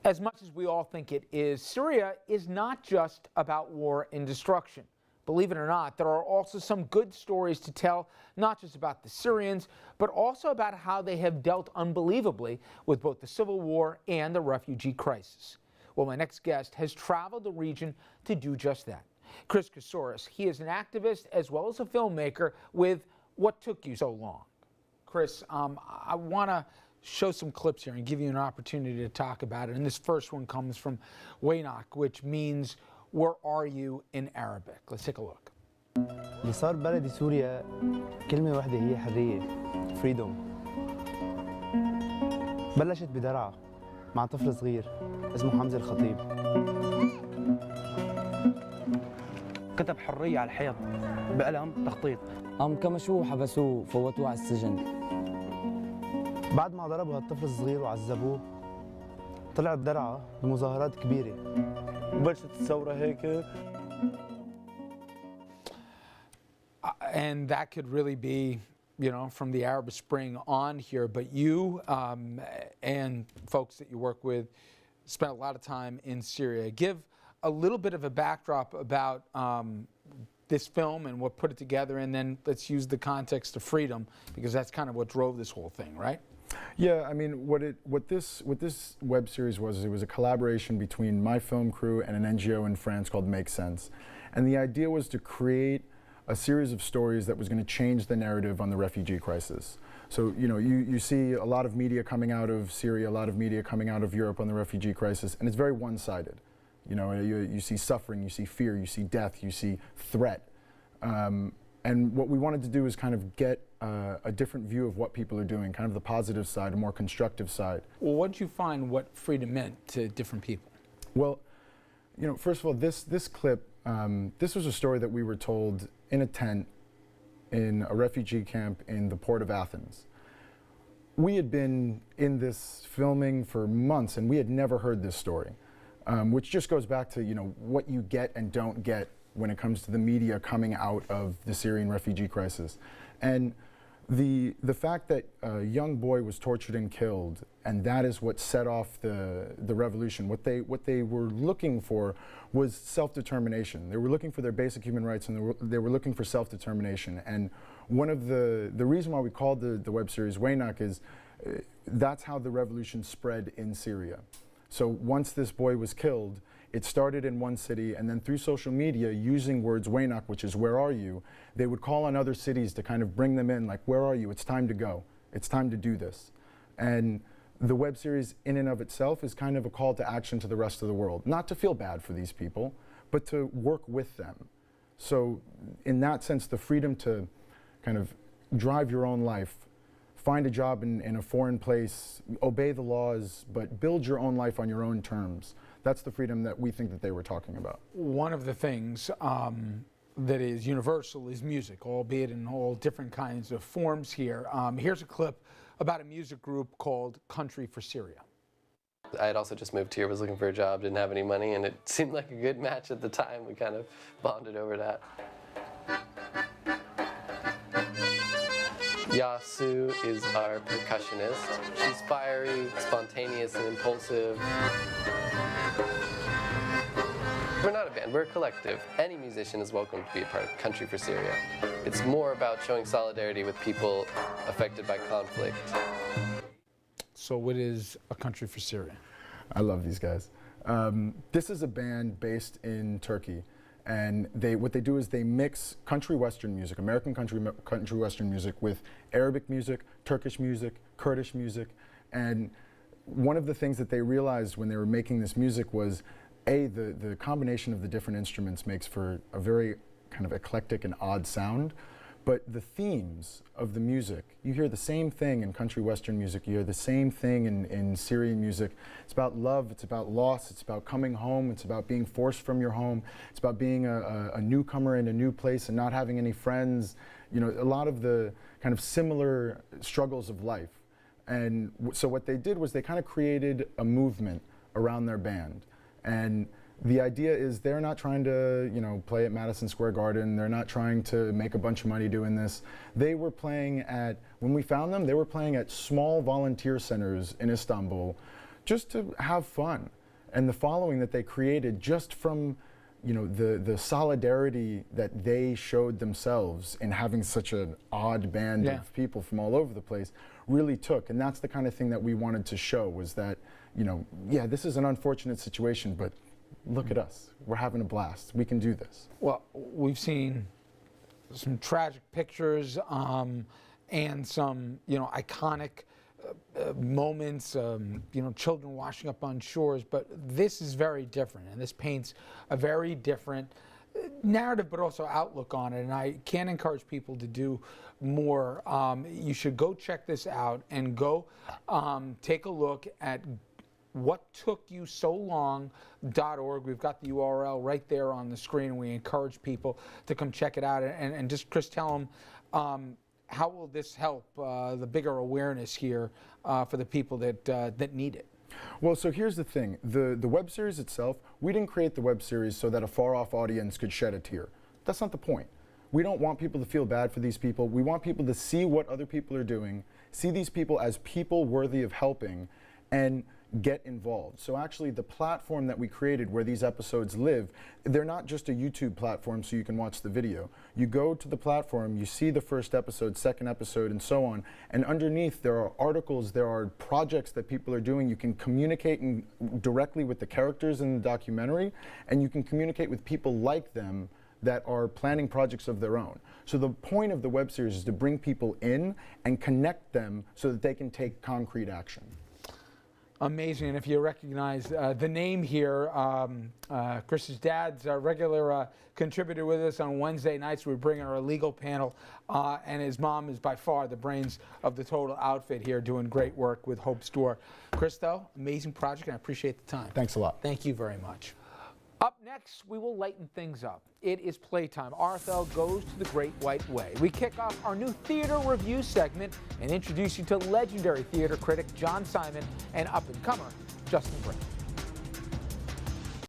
As much as we all think it is, Syria is not just about war and destruction. Believe it or not, there are also some good stories to tell, not just about the Syrians, but also about how they have dealt unbelievably with both the civil war and the refugee crisis. Well, my next guest has traveled the region to do just that. Chris Kousouros, he is an activist as well as a filmmaker with What Took You So Long? Chris, I want to show some clips here and give you an opportunity to talk about it. And this first one comes from Waynak, which means where are you in Arabic. Let's take a look. اللي صار ببلدي سوريا كلمة واحدة هي حرية، freedom. بلشت بدرعا مع طفل صغير اسمه حمزة الخطيب. كتب حرية على الحيط بقلم تخطيط. كمشوه حبسوه فوتوه على السجن. بعد ما ضربوا هالطفل الصغير وعذبوه طلعت درعا بمظاهرات كبيرة. وبلشت الثورة هيك. And that could really be, you know, from the Arab Spring on here. But you and folks that you work with spent a lot of time in Syria. Give a little bit of a backdrop about this film and what put it together, and then let's use the context of freedom, because that's kind of what drove this whole thing, right? Yeah, I mean, what this web series was, it was a collaboration between my film crew and an NGO in France called Make Sense. And the idea was to create a series of stories that was going to change the narrative on the refugee crisis. So, you know, you see a lot of media coming out of Syria, a lot of media coming out of Europe on the refugee crisis, and it's very one-sided. You know, you see suffering, you see fear, you see death, you see threat. And what we wanted to do is kind of get a different view of what people are doing, kind of the positive side, a more constructive side. Well, what did you find what freedom meant to different people? Well, you know, first of all, this clip, this was a story that we were told in a tent in a refugee camp in the port of Athens. We had been in this filming for months and we had never heard this story, which just goes back to, you know, what you get and don't get when it comes to the media coming out of the Syrian refugee crisis. And the fact that a young boy was tortured and killed, and that is what set off the revolution. What they were looking for was self-determination. They were looking for their basic human rights, and they were looking for self-determination. And one of the reason why we called the web series Waynak is that's how the revolution spread in Syria. So once this boy was killed, it started in one city, and then through social media, using words Waynak, which is where are you, they would call on other cities to kind of bring them in, like, where are you? It's time to go. It's time to do this. And the web series in and of itself is kind of a call to action to the rest of the world. Not to feel bad for these people, but to work with them. So in that sense, the freedom to kind of drive your own life, find a job in a foreign place, obey the laws, but build your own life on your own terms. That's the freedom that we think that they were talking about. One of the things that is universal is music, albeit in all different kinds of forms here. Here's a clip about a music group called Country for Syria. I had also just moved here, was looking for a job, didn't have any money, and it seemed like a good match at the time. We kind of bonded over that. Yasu is our percussionist. She's fiery, spontaneous, and impulsive. We're not a band, we're a collective. Any musician is welcome to be a part of Country for Syria. It's more about showing solidarity with people affected by conflict. So what is a Country for Syria? I love these guys. This is a band based in Turkey. And what they do is they mix country western music, American country western music, with Arabic music, Turkish music, Kurdish music. And one of the things that they realized when they were making this music was, the combination of the different instruments makes for a very kind of eclectic and odd sound. But the themes of the music, you hear the same thing in country western music, you hear the same thing in Syrian music. It's about love, it's about loss, it's about coming home, it's about being forced from your home, it's about being a newcomer in a new place and not having any friends. You know, a lot of the kind of similar struggles of life. And so what they did was they kind of created a movement around their band. And the idea is they're not trying to, you know, play at Madison Square Garden. They're not trying to make a bunch of money doing this. They were playing at, when we found them, they were playing at small volunteer centers in Istanbul, just to have fun. And the following that they created just from, you know, the solidarity that they showed themselves in having such an odd band of people from all over the place really took. And that's the kind of thing that we wanted to show, was that, you know, yeah, this is an unfortunate situation, but look at us. We're having a blast. We can do this. Well, we've seen some tragic pictures and some, you know, iconic moments, you know, children washing up on shores, but this is very different, and this paints a very different narrative, but also outlook on it, and I can't encourage people to do more. You should go check this out and go take a look at whattookyoussolong.org. We've got the URL right there on the screen, and we encourage people to come check it out. And just, Chris, tell them, how will this help the bigger awareness here for the people that need it? Well, so here's the thing. The web series itself, we didn't create the web series so that a far-off audience could shed a tear. That's not the point. We don't want people to feel bad for these people. We want people to see what other people are doing, see these people as people worthy of helping, and get involved. So actually the platform that we created where these episodes live, they're not just a YouTube platform so you can watch the video. You go to the platform, you see the first episode, second episode, and so on, and underneath there are articles, there are projects that people are doing. You can communicate directly with the characters in the documentary, and you can communicate with people like them that are planning projects of their own. So the point of the web series is to bring people in and connect them so that they can take concrete action. Amazing. And if you recognize the name here, Chris's dad's a regular contributor with us on Wednesday nights. We bring in our legal panel, and his mom is by far the brains of the total outfit here, doing great work with Hope's Door. Chris, though, amazing project, and I appreciate the time. Thanks a lot. Thank you very much. Up next, we will lighten things up. It is playtime. RFL goes to the Great White Way. We kick off our new theater review segment and introduce you to legendary theater critic John Simon and up-and-comer Justin Brink.